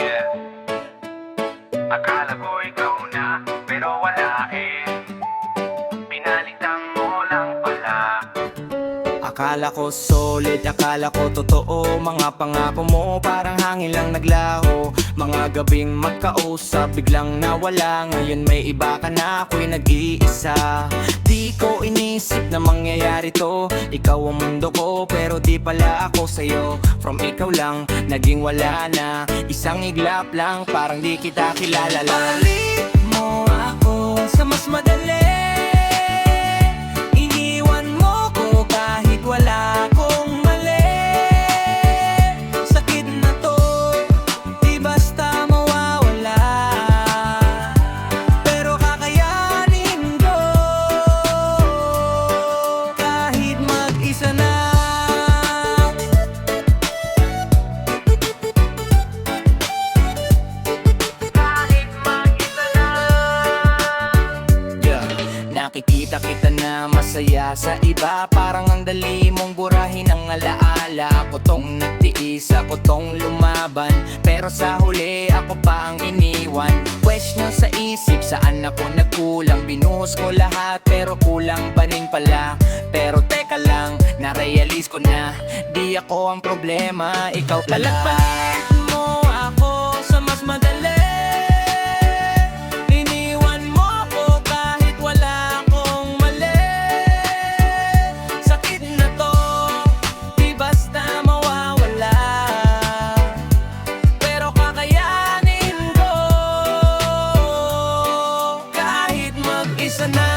Yeah. Akala ko ikaw na, pero wala eh. Pinalitan mo lang pala. Akala ko solid, akala ko totoo. Mga pangako mo parang hangin lang naglaho. Mga gabing magkausap, biglang nawala. Ngayon may iba ka na, ako'y nag-iisa. Di ko inisip na mangyayari to. Ikaw ang mundo ko, pero di pala ako sa'yo. From ikaw lang, naging wala na. Isang iglap lang, parang di kita kilala lang. Palit mo ako sa mas madali. Iniwan mo ko kahit wala akong mali. Sakit na to, di basta mawawala. Pero kakayanin ko kahit mag-isa na. Kahit mag-isa na. Yeah. Nakikita kita na masaya sa iba. Parang ang dali mong burahin ang alaala. Ako tong nagtiis, ako tong lumaban. Pero sa huli ako pa ang iniwan. Question sa isip, saan ako nagkulang? Binuhos ko lahat pero kulang pa rin pala. Pero teka lang, narealize ko na di ako ang problema, ikaw pala. Lalagpalit mo ako sa mas madali. Iniwan mo ko kahit wala akong mali. Sakit na to, di basta mawawala. Pero kakayanin ko kahit mag-isa na.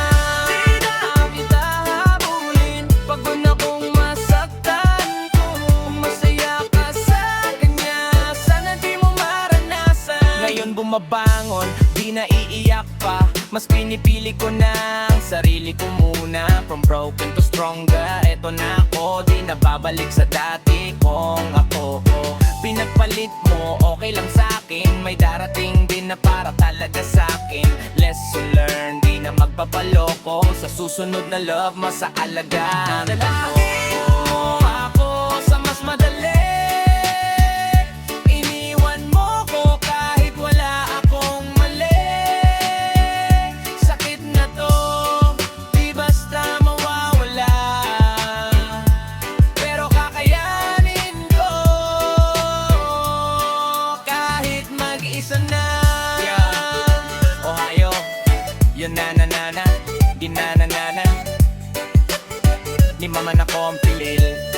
Di na kita habulin, pagod na kong masaktan. Kung masaya ka sa kanya, sana di mo maranasan. Ngayon bumabangon, di na iiyak pa. Mas pinipili ko na ang sarili ko muna. From broken to stronger, eto na ako. Di na babalik sa dati kong ako. Pinagpalit mo, okay lang sa'kin. May darating din na para talaga sa'kin. Lesson learned, di na magpapaloko. Sa susunod na love, masaalagaan ko. Mo ako sa mas madali. Iniwan mo ko kahit wala akong mali. Sakit na to, di basta mawawala. Pero kakayanin ko kahit mag-isa na. Ohio, yun na na na na, di na na na na. Di mama na kompilil.